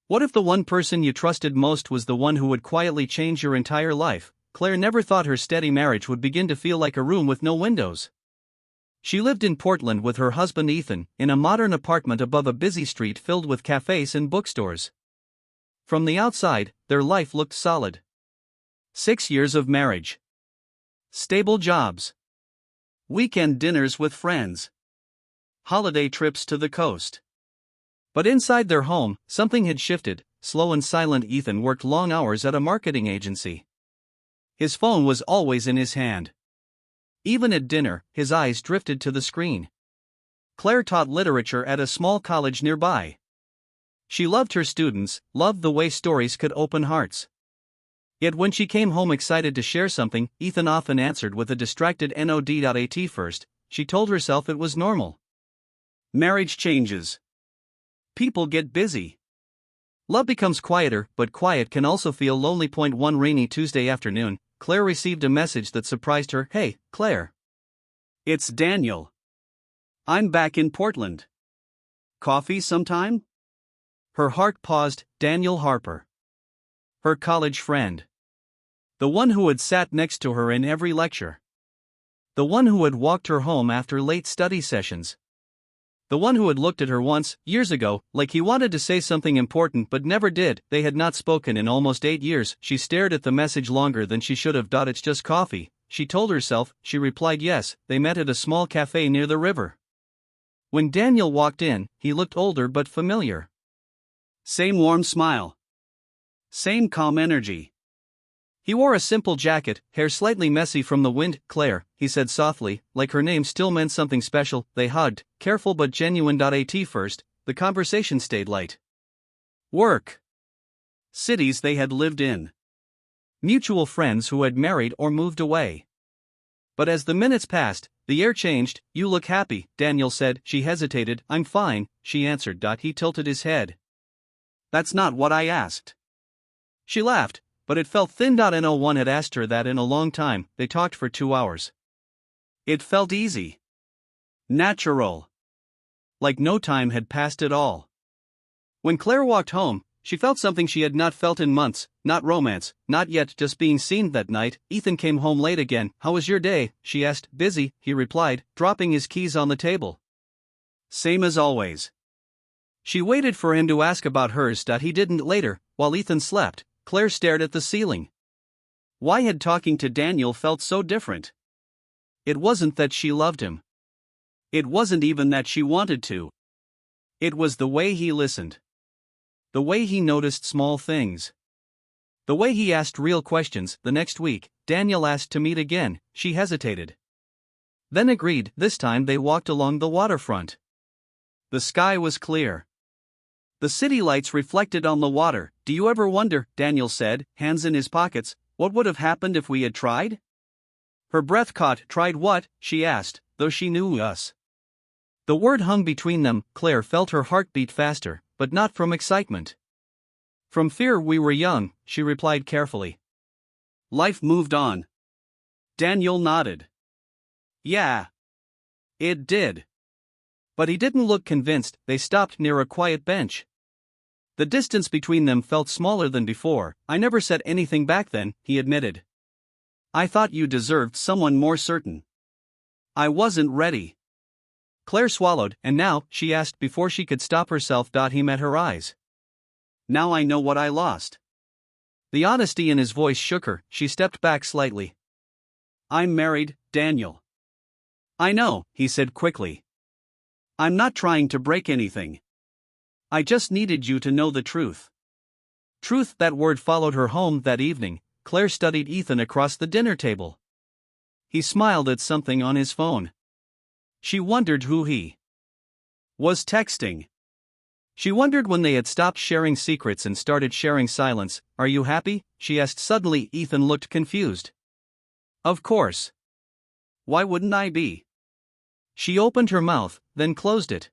What if the one person you trusted most was the one who would quietly change your entire life? Claire never thought her steady marriage would begin to feel like a room with no windows. She lived in Portland with her husband Ethan, in a modern apartment above a busy street filled with cafes and bookstores. From the outside, their life looked solid. 6 years of marriage. Stable jobs. Weekend dinners with friends. Holiday trips to the coast. But inside their home, something had shifted. Slow and silent Ethan worked long hours at a marketing agency. His phone was always in his hand. Even at dinner, his eyes drifted to the screen. Claire taught literature at a small college nearby. She loved her students, loved the way stories could open hearts. Yet when she came home excited to share something, Ethan often answered with a distracted nod. First, she told herself it was normal. Marriage changes. People get busy. Love becomes quieter, but quiet can also feel lonely. One rainy Tuesday afternoon, Claire received a message that surprised her. "Hey, Claire. It's Daniel. I'm back in Portland. Coffee sometime?" Her heart paused. Daniel Harper. Her college friend. The one who had sat next to her in every lecture. The one who had walked her home after late study sessions. The one who had looked at her once, years ago, like he wanted to say something important but never did. They had not spoken in almost 8 years. She stared at the message longer than she should have. "It's just coffee," she told herself. She replied yes. They met at a small cafe near the river. When Daniel walked in, he looked older but familiar. Same warm smile. Same calm energy. He wore a simple jacket, hair slightly messy from the wind. "Claire," he said softly, like her name still meant something special. They hugged, careful but genuine. First, the conversation stayed light. Work. Cities they had lived in. Mutual friends who had married or moved away. But as the minutes passed, the air changed. "You look happy," Daniel said. She hesitated. "I'm fine," she answered. He tilted his head. "That's not what I asked." She laughed, but it felt thin. No one had asked her that in a long time. They talked for 2 hours. It felt easy. Natural. Like no time had passed at all. When Claire walked home, she felt something she had not felt in months. Not romance, not yet, just being seen. That night, Ethan came home late again. "How was your day?" she asked. "Busy," he replied, dropping his keys on the table. "Same as always." She waited for him to ask about hers. He didn't. Later, while Ethan slept, Claire stared at the ceiling. Why had talking to Daniel felt so different? It wasn't that she loved him. It wasn't even that she wanted to. It was the way he listened. The way he noticed small things. The way he asked real questions. The next week, Daniel asked to meet again. She hesitated. Then agreed. This time they walked along the waterfront. The sky was clear. The city lights reflected on the water. "Do you ever wonder," Daniel said, hands in his pockets, "what would have happened if we had tried?" Her breath caught. "Tried what?" she asked, though she knew us. The word hung between them. Claire felt her heart beat faster, but not from excitement. "From fear. We were young," she replied carefully. "Life moved on." Daniel nodded. "Yeah. It did." But he didn't look convinced. They stopped near a quiet bench. The distance between them felt smaller than before. "I never said anything back then," he admitted. "I thought you deserved someone more certain. I wasn't ready." Claire swallowed. "And now?" she asked before she could stop herself. He met her eyes. "Now I know what I lost." The honesty in his voice shook her. She stepped back slightly. "I'm married, Daniel." "I know," he said quickly. "I'm not trying to break anything. I just needed you to know the truth." Truth. That word followed her home that evening. Claire studied Ethan across the dinner table. He smiled at something on his phone. She wondered who he was texting. She wondered when they had stopped sharing secrets and started sharing silence. "Are you happy?" she asked suddenly. Ethan looked confused. "Of course. Why wouldn't I be?" She opened her mouth, then closed it.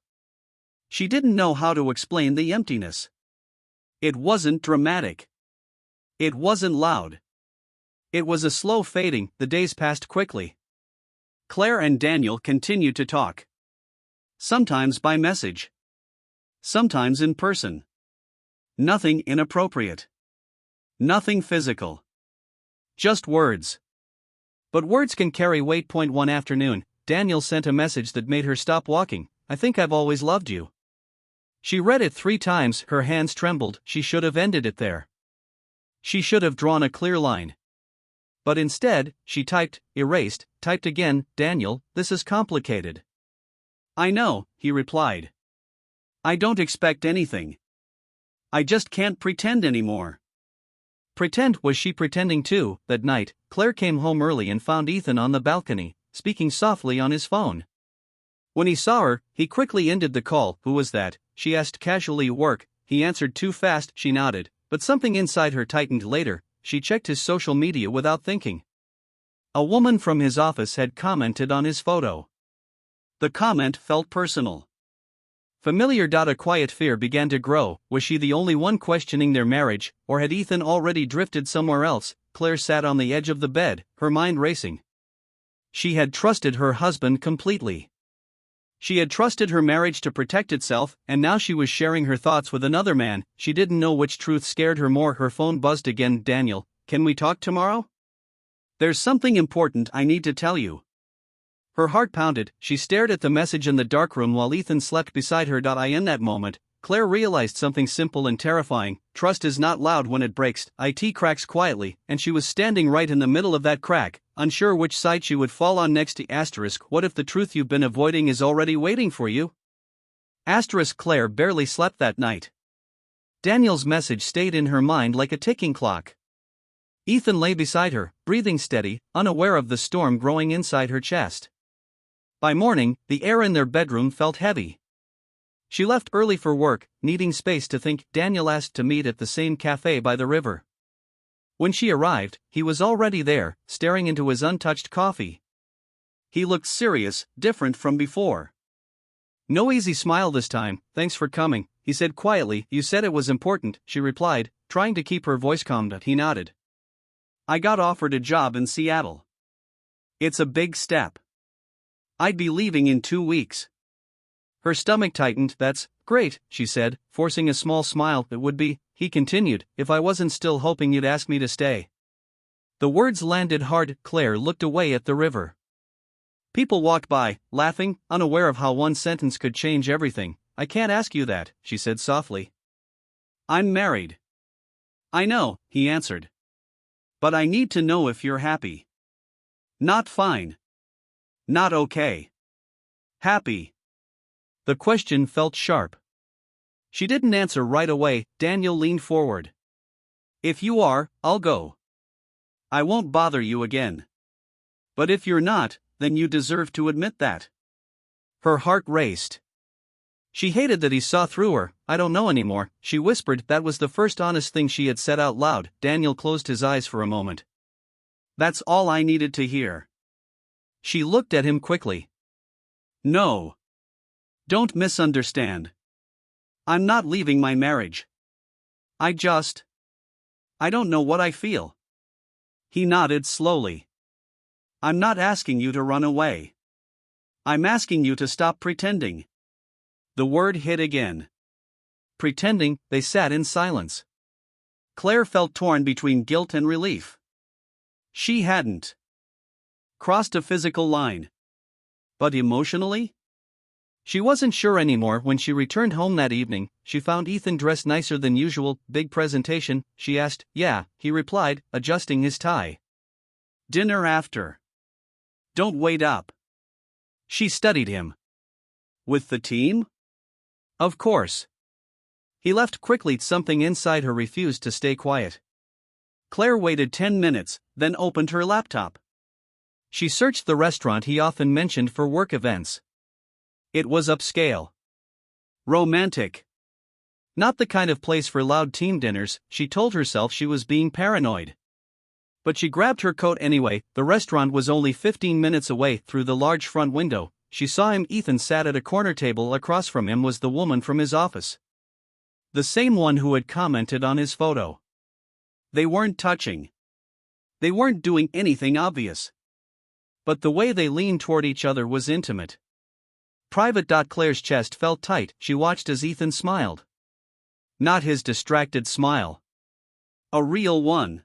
She didn't know how to explain the emptiness. It wasn't dramatic. It wasn't loud. It was a slow fading. The days passed quickly. Claire and Daniel continued to talk. Sometimes by message. Sometimes in person. Nothing inappropriate. Nothing physical. Just words. But words can carry weight. One afternoon, Daniel sent a message that made her stop walking. I think I've always loved you. She read it 3 times, her hands trembled. She should have ended it there. She should have drawn a clear line. But instead, she typed, erased, typed again, Daniel, this is complicated. I know, he replied. I don't expect anything. I just can't pretend anymore. Pretend? Was she pretending too? That night, Claire came home early and found Ethan on the balcony, speaking softly on his phone. When he saw her, he quickly ended the call. Who was that? She asked casually. Work. He answered too fast. She nodded, but something inside her tightened. Later, she checked his social media without thinking. A woman from his office had commented on his photo. The comment felt personal. Familiar. A quiet fear began to grow. Was she the only one questioning their marriage, or had Ethan already drifted somewhere else? Claire sat on the edge of the bed, her mind racing. She had trusted her husband completely. She had trusted her marriage to protect itself, and now she was sharing her thoughts with another man. She didn't know which truth scared her more. Her phone buzzed again. Daniel, can we talk tomorrow? There's something important I need to tell you. Her heart pounded. She stared at the message in the darkroom while Ethan slept beside her. In that moment, Claire realized something simple and terrifying. Trust is not loud when it breaks. It cracks quietly, and she was standing right in the middle of that crack, unsure which side she would fall on next. What if the truth you've been avoiding is already waiting for you? Claire barely slept that night. Daniel's message stayed in her mind like a ticking clock. Ethan lay beside her, breathing steady, unaware of the storm growing inside her chest. By morning, the air in their bedroom felt heavy. She left early for work, needing space to think. Daniel asked to meet at the same cafe by the river. When she arrived, he was already there, staring into his untouched coffee. He looked serious, different from before. No easy smile this time. Thanks for coming, he said quietly. You said it was important, she replied, trying to keep her voice calm. He nodded. I got offered a job in Seattle. It's a big step. I'd be leaving in 2 weeks. Her stomach tightened. That's great, she said, forcing a small smile. It would be, he continued, if I wasn't still hoping you'd ask me to stay. The words landed hard. Claire looked away at the river. People walked by, laughing, unaware of how one sentence could change everything. I can't ask you that, she said softly. I'm married. I know, he answered. But I need to know if you're happy. Not fine. Not okay. Happy. The question felt sharp. She didn't answer right away. Daniel leaned forward. If you are, I'll go. I won't bother you again. But if you're not, then you deserve to admit that. Her heart raced. She hated that he saw through her. I don't know anymore, she whispered. That was the first honest thing she had said out loud. Daniel closed his eyes for a moment. That's all I needed to hear. She looked at him quickly. No. Don't misunderstand. I'm not leaving my marriage. I don't know what I feel. He nodded slowly. I'm not asking you to run away. I'm asking you to stop pretending. The word hit again. Pretending. They sat in silence. Claire felt torn between guilt and relief. She hadn't crossed a physical line. But emotionally? She wasn't sure anymore. When she returned home that evening, she found Ethan dressed nicer than usual. Big presentation, she asked. Yeah, he replied, adjusting his tie. Dinner after. Don't wait up. She studied him. With the team? Of course. He left quickly. Something inside her refused to stay quiet. Claire waited 10 minutes, then opened her laptop. She searched the restaurant he often mentioned for work events. It was upscale. Romantic. Not the kind of place for loud team dinners. She told herself she was being paranoid. But she grabbed her coat anyway. The restaurant was only 15 minutes away. Through the large front window, she saw him. Ethan sat at a corner table. Across from him was the woman from his office. The same one who had commented on his photo. They weren't touching. They weren't doing anything obvious. But the way they leaned toward each other was intimate. Private. Claire's chest felt tight. She watched as Ethan smiled. Not his distracted smile. A real one.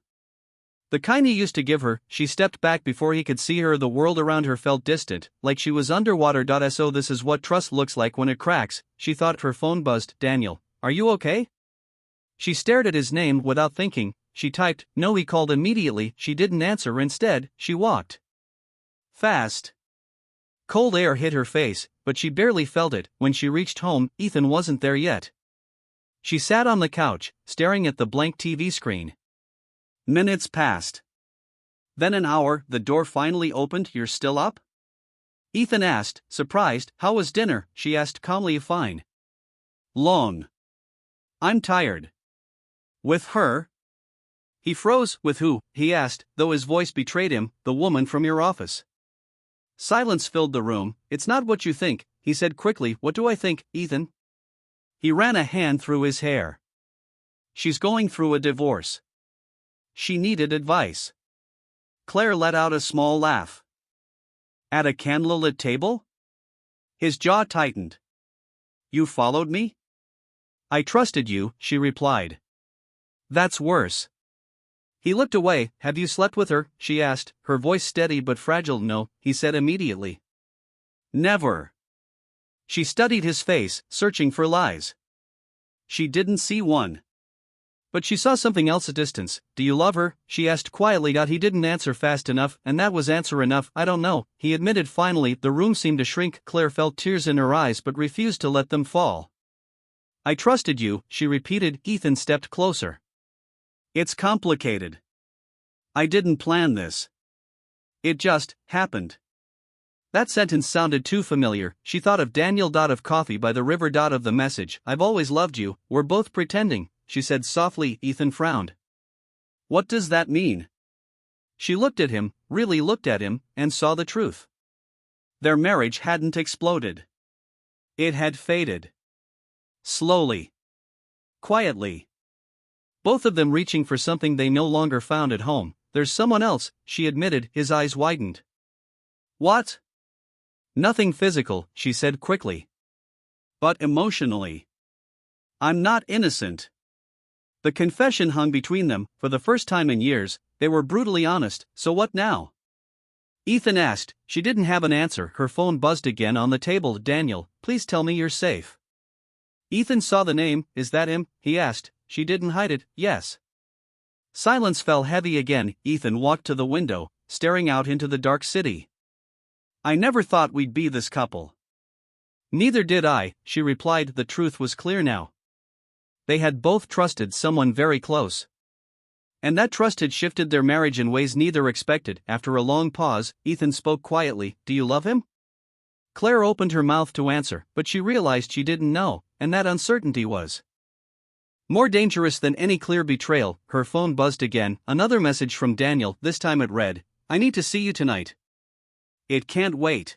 The kind he used to give her. She stepped back before he could see her. The world around her felt distant, like she was underwater. So this is what trust looks like when it cracks, she thought. Her phone buzzed. Daniel, are you okay? She stared at his name without thinking. She typed, no. He called immediately. She didn't answer. Instead, she walked fast. Cold air hit her face, but she barely felt it. When she reached home, Ethan wasn't there yet. She sat on the couch, staring at the blank TV screen. Minutes passed. Then an hour. The door finally opened. You're still up? Ethan asked, surprised. How was dinner? She asked calmly. Fine. Long. I'm tired. With her? He froze. With who? He asked, though his voice betrayed him. The woman from your office. Silence filled the room. It's not what you think, he said quickly. What do I think, Ethan? He ran a hand through his hair. She's going through a divorce. She needed advice. Claire let out a small laugh. At a candlelit table? His jaw tightened. You followed me? I trusted you, she replied. That's worse. He looked away. Have you slept with her? She asked, her voice steady but fragile. No, he said immediately. Never. She studied his face, searching for lies. She didn't see one. But she saw something else at distance. Do you love her? She asked quietly. He didn't answer fast enough, and that was answer enough. I don't know, he admitted finally. The room seemed to shrink. Claire felt tears in her eyes but refused to let them fall. I trusted you, she repeated. Ethan stepped closer. It's complicated. I didn't plan this. It just happened. That sentence sounded too familiar. She thought of Daniel. Of coffee by the river. Of the message. I've always loved you. We're both pretending, she said softly. Ethan frowned. What does that mean? She looked at him, really looked at him, and saw the truth. Their marriage hadn't exploded. It had faded. Slowly. Quietly. Both of them reaching for something they no longer found at home. There's someone else, she admitted. His eyes widened. What? Nothing physical, she said quickly. But emotionally. I'm not innocent. The confession hung between them. For the first time in years, they were brutally honest. So what now? Ethan asked. She didn't have an answer. Her phone buzzed again on the table. Daniel, please tell me you're safe. Ethan saw the name. Is that him? He asked. She didn't hide it. Yes. Silence fell heavy again. Ethan walked to the window, staring out into the dark city. I never thought we'd be this couple. Neither did I, she replied. The truth was clear now. They had both trusted someone very close. And that trust had shifted their marriage in ways neither expected. After a long pause, Ethan spoke quietly. Do you love him? Claire opened her mouth to answer, but she realized she didn't know, and that uncertainty was more dangerous than any clear betrayal. Her phone buzzed again. Another message from Daniel. This time it read, I need to see you tonight. It can't wait.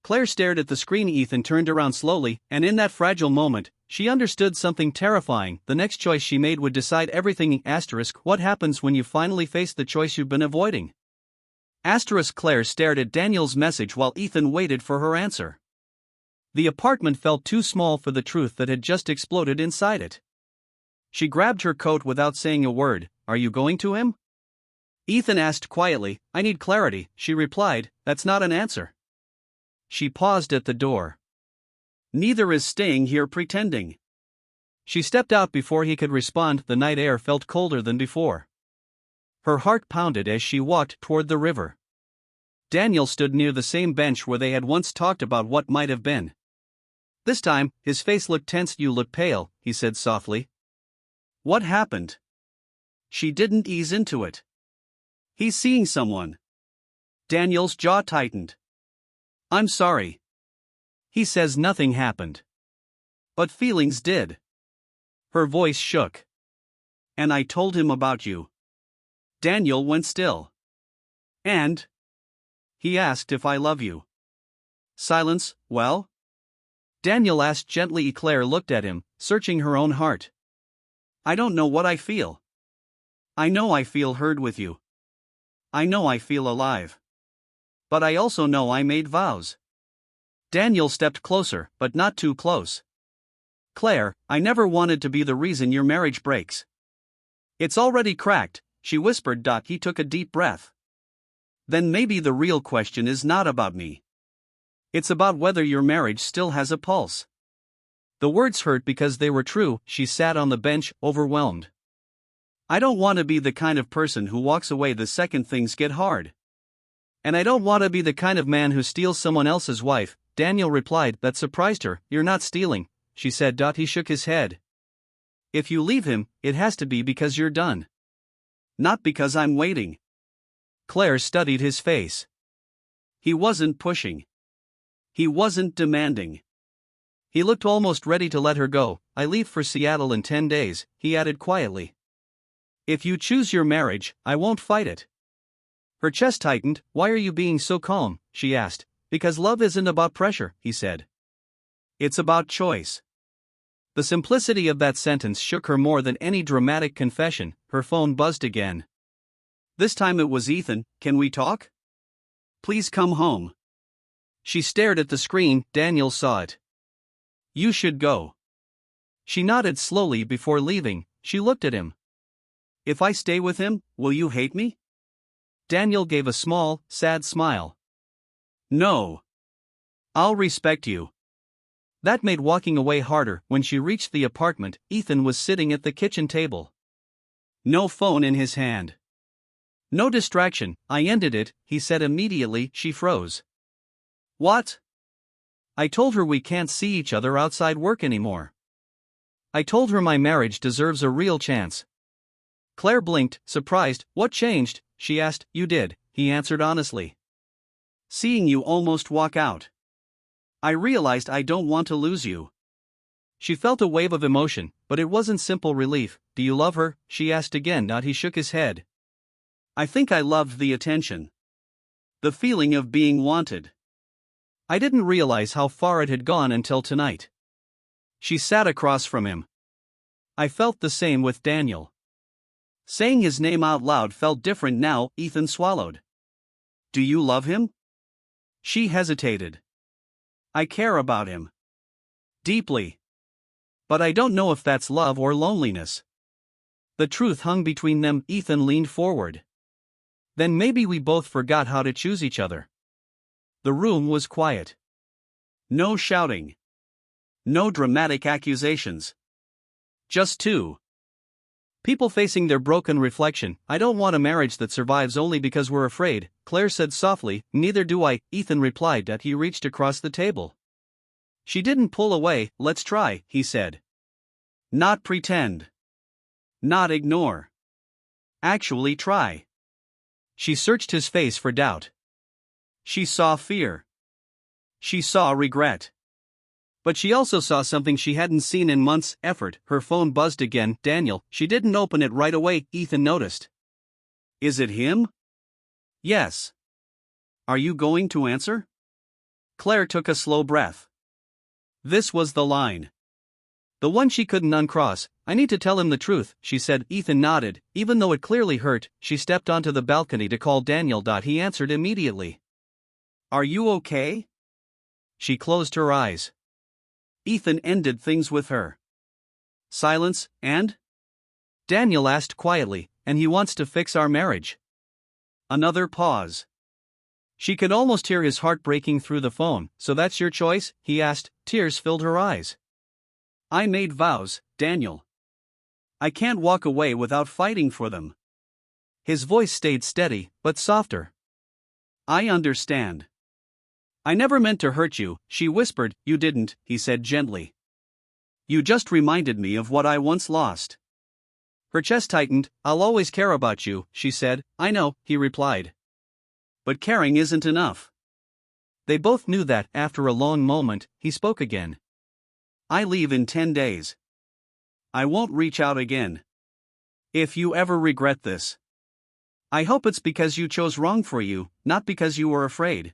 Claire stared at the screen. Ethan turned around slowly, and in that fragile moment, she understood something terrifying. The next choice she made would decide everything. What happens when you finally face the choice you've been avoiding? Claire stared at Daniel's message while Ethan waited for her answer. The apartment felt too small for the truth that had just exploded inside it. She grabbed her coat without saying a word. Are you going to him? Ethan asked quietly. I need clarity, she replied. That's not an answer. She paused at the door. Neither is staying here pretending. She stepped out before he could respond. The night air felt colder than before. Her heart pounded as she walked toward the river. Daniel stood near the same bench where they had once talked about what might have been. This time, his face looked tense. You look pale, he said softly. What happened? She didn't ease into it. He's seeing someone. Daniel's jaw tightened. I'm sorry. He says nothing happened. But feelings did. Her voice shook. And I told him about you. Daniel went still. And? He asked if I love you. Silence. Well? Daniel asked gently. Claire looked at him, searching her own heart. I don't know what I feel. I know I feel heard with you. I know I feel alive. But I also know I made vows. Daniel stepped closer, but not too close. Claire, I never wanted to be the reason your marriage breaks. It's already cracked, she whispered. He took a deep breath. Then maybe the real question is not about me. It's about whether your marriage still has a pulse. The words hurt because they were true. She sat on the bench, overwhelmed. I don't want to be the kind of person who walks away the second things get hard. And I don't want to be the kind of man who steals someone else's wife, Daniel replied. That surprised her. You're not stealing, she said. He shook his head. If you leave him, it has to be because you're done. Not because I'm waiting. Claire studied his face. He wasn't pushing. He wasn't demanding. He looked almost ready to let her go. I leave for Seattle in 10 days, he added quietly. If you choose your marriage, I won't fight it. Her chest tightened. Why are you being so calm, she asked. Because love isn't about pressure, he said. It's about choice. The simplicity of that sentence shook her more than any dramatic confession. Her phone buzzed again. This time it was Ethan. Can we talk? Please come home. She stared at the screen. Daniel saw it. You should go. She nodded slowly before leaving. She looked at him. If I stay with him, will you hate me? Daniel gave a small, sad smile. No. I'll respect you. That made walking away harder. When she reached the apartment, Ethan was sitting at the kitchen table. No phone in his hand. No distraction. I ended it, he said immediately. She froze. What? I told her we can't see each other outside work anymore. I told her my marriage deserves a real chance. Claire blinked, surprised. What changed? She asked. You did, he answered honestly. Seeing you almost walk out. I realized I don't want to lose you. She felt a wave of emotion, but it wasn't simple relief. Do you love her? She asked again. He shook his head. I think I loved the attention. The feeling of being wanted. I didn't realize how far it had gone until tonight. She sat across from him. I felt the same with Daniel. Saying his name out loud felt different now. Ethan swallowed. Do you love him? She hesitated. I care about him. Deeply. But I don't know if that's love or loneliness. The truth hung between them. Ethan leaned forward. Then maybe we both forgot how to choose each other. The room was quiet. No shouting. No dramatic accusations. Just two people facing their broken reflection. I don't want a marriage that survives only because we're afraid, Claire said softly. Neither do I, Ethan replied. He reached across the table. She didn't pull away. Let's try, he said. Not pretend. Not ignore. Actually try. She searched his face for doubt. She saw fear. She saw regret. But she also saw something she hadn't seen in months. Effort. Her phone buzzed again. Daniel. She didn't open it right away. Ethan noticed. Is it him? Yes. Are you going to answer? Claire took a slow breath. This was the line. The one she couldn't uncross. I need to tell him the truth, she said. Ethan nodded. Even though it clearly hurt, she stepped onto the balcony to call Daniel. He answered immediately. Are you okay? She closed her eyes. Ethan ended things with her. Silence, and? Daniel asked quietly, and he wants to fix our marriage. Another pause. She could almost hear his heart breaking through the phone. So that's your choice? He asked. Tears filled her eyes. I made vows, Daniel. I can't walk away without fighting for them. His voice stayed steady, but softer. I understand. I never meant to hurt you, she whispered. You didn't, he said gently. You just reminded me of what I once lost. Her chest tightened. I'll always care about you, she said. I know, he replied. But caring isn't enough. They both knew that. After a long moment, he spoke again. I leave in 10 days. I won't reach out again. If you ever regret this, I hope it's because you chose wrong for you, not because you were afraid.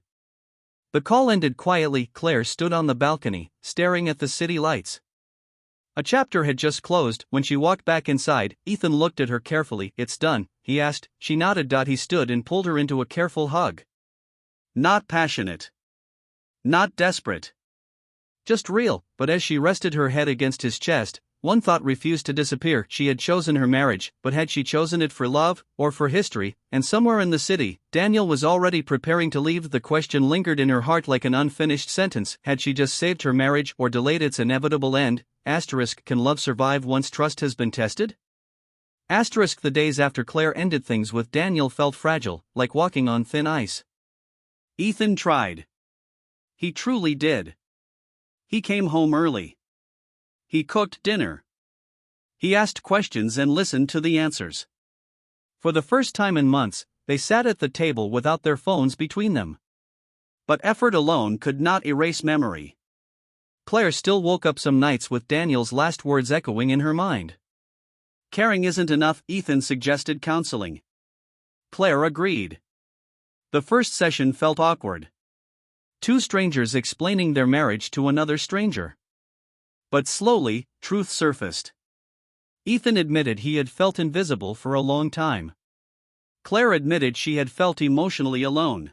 The call ended quietly. Claire stood on the balcony, staring at the city lights. A chapter had just closed. When she walked back inside, Ethan looked at her carefully. It's done, he asked. She nodded. He stood and pulled her into a careful hug. Not passionate. Not desperate. just real, but as she rested her head against his chest, one thought refused to disappear. She had chosen her marriage, but had she chosen it for love, or for history? And somewhere in the city, Daniel was already preparing to leave. The question lingered in her heart like an unfinished sentence. Had she just saved her marriage or delayed its inevitable end? Can love survive once trust has been tested? The days after Claire ended things with Daniel felt fragile, like walking on thin ice. Ethan tried. He truly did. He came home early. He cooked dinner. He asked questions and listened to the answers. For the first time in months, they sat at the table without their phones between them. But effort alone could not erase memory. Claire still woke up some nights with Daniel's last words echoing in her mind. Caring isn't enough, Ethan suggested counseling. Claire agreed. The first session felt awkward. Two strangers explaining their marriage to another stranger. But slowly, truth surfaced. Ethan admitted he had felt invisible for a long time. Claire admitted she had felt emotionally alone.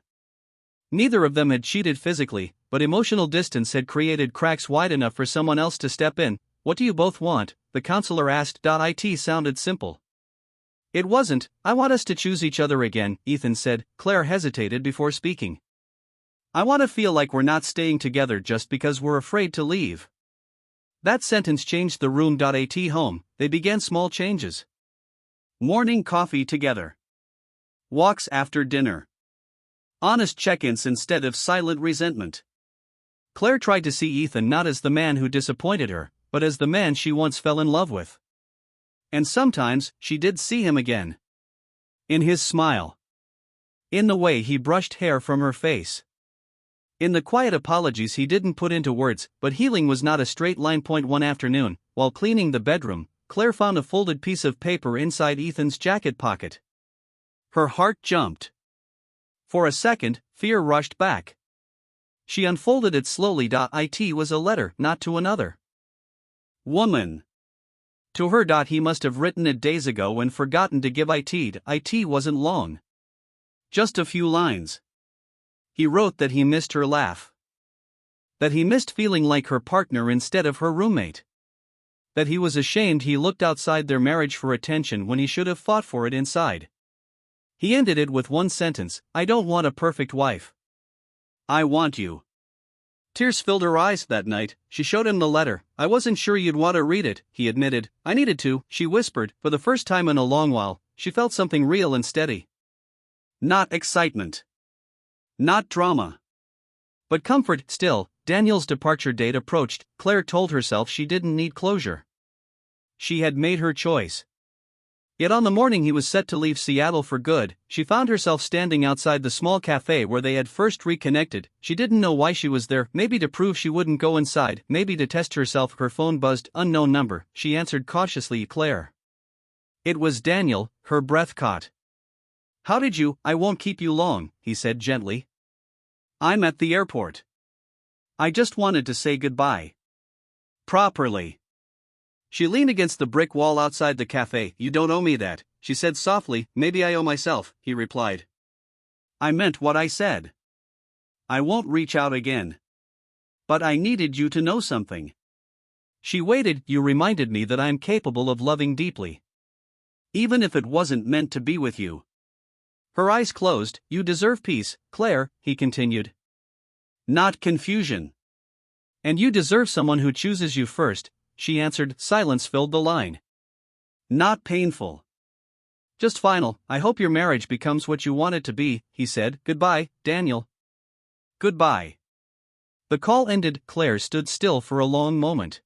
Neither of them had cheated physically, but emotional distance had created cracks wide enough for someone else to step in. What do you both want? The counselor asked. It sounded simple. It wasn't. I want us to choose each other again, Ethan said. Claire hesitated before speaking. I want to feel like we're not staying together just because we're afraid to leave. That sentence changed the room. Home, they began small changes. Morning coffee together. Walks after dinner. Honest check-ins instead of silent resentment. Claire tried to see Ethan not as the man who disappointed her, but as the man she once fell in love with. And sometimes, she did see him again. In his smile. In the way he brushed hair from her face. In the quiet apologies he didn't put into words. But healing was not a straight line. One afternoon, while cleaning the bedroom, Claire found a folded piece of paper inside Ethan's jacket pocket. Her heart jumped. For a second, fear rushed back. She unfolded it slowly. It was a letter, not to another woman. To her. He must have written it days ago and forgotten to give it. It wasn't long. Just a few lines. He wrote that he missed her laugh. That he missed feeling like her partner instead of her roommate. That he was ashamed he looked outside their marriage for attention when he should have fought for it inside. He ended it with one sentence: I don't want a perfect wife. I want you. Tears filled her eyes that night. She showed him the letter. I wasn't sure you'd want to read it, he admitted. I needed to, she whispered. For the first time in a long while, she felt something real and steady. Not excitement. Not drama. But comfort. Still, Daniel's departure date approached. Claire told herself she didn't need closure. She had made her choice. Yet on the morning he was set to leave Seattle for good, she found herself standing outside the small cafe where they had first reconnected. She didn't know why she was there, maybe to prove she wouldn't go inside, maybe to test herself. Her phone buzzed. Unknown number. She answered cautiously. Claire. It was Daniel, her breath caught. How did you? I won't keep you long, he said gently. I'm at the airport. I just wanted to say goodbye. Properly. She leaned against the brick wall outside the cafe. You don't owe me that, she said softly. Maybe I owe myself, he replied. I meant what I said. I won't reach out again. But I needed you to know something. She waited. You reminded me that I am capable of loving deeply. Even if it wasn't meant to be with you. Her eyes closed. You deserve peace, Claire, he continued. Not confusion. And you deserve someone who chooses you first, she answered. Silence filled the line. Not painful. Just final. I hope your marriage becomes what you want it to be, he said. Goodbye, Daniel. Goodbye. The call ended. Claire stood still for a long moment.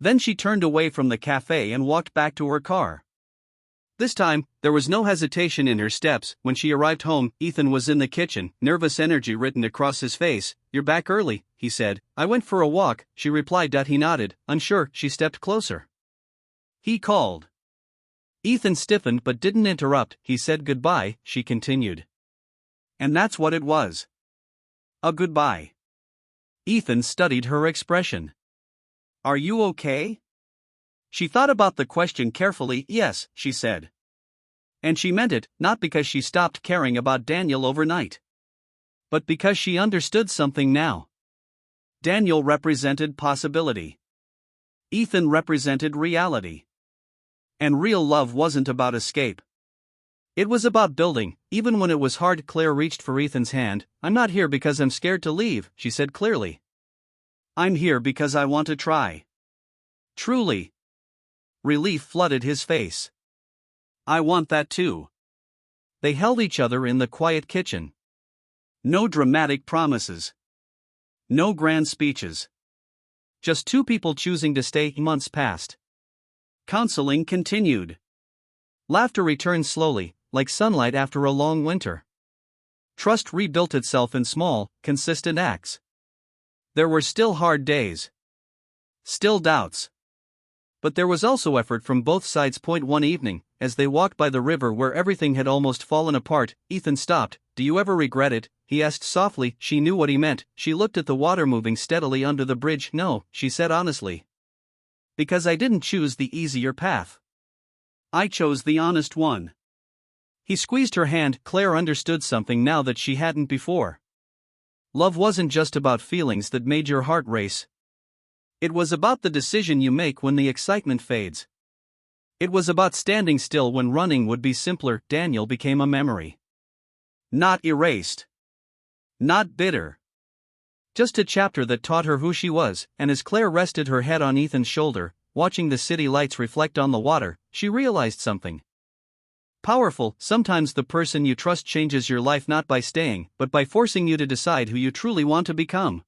Then she turned away from the cafe and walked back to her car. This time, there was no hesitation in her steps. When she arrived home, Ethan was in the kitchen, nervous energy written across his face. You're back early, he said. I went for a walk, she replied. He nodded, unsure. She stepped closer. He called. Ethan stiffened but didn't interrupt. He said goodbye, she continued. And that's what it was. A goodbye. Ethan studied her expression. Are you okay? She thought about the question carefully. Yes, she said. And she meant it, not because she stopped caring about Daniel overnight. But because she understood something now. Daniel represented possibility. Ethan represented reality. And real love wasn't about escape. It was about building, even when it was hard. Claire reached for Ethan's hand. "I'm not here because I'm scared to leave," she said clearly. "I'm here because I want to try." Truly. Relief flooded his face. "I want that too." They held each other in the quiet kitchen. No dramatic promises. No grand speeches. Just two people choosing to stay. Months passed. Counseling continued. Laughter returned slowly, like sunlight after a long winter. Trust rebuilt itself in small, consistent acts. There were still hard days. Still doubts. But there was also effort from both sides. One evening, as they walked by the river where everything had almost fallen apart, Ethan stopped. "Do you ever regret it?" he asked softly. She knew what he meant. She looked at the water moving steadily under the bridge. "No," she said honestly. "Because I didn't choose the easier path. I chose the honest one." He squeezed her hand. Claire understood something now that she hadn't before. Love wasn't just about feelings that made your heart race. It was about the decision you make when the excitement fades. It was about standing still when running would be simpler. Daniel became a memory. Not erased. Not bitter. Just a chapter that taught her who she was, and as Claire rested her head on Ethan's shoulder, watching the city lights reflect on the water, she realized something powerful. Sometimes the person you trust changes your life not by staying, but by forcing you to decide who you truly want to become.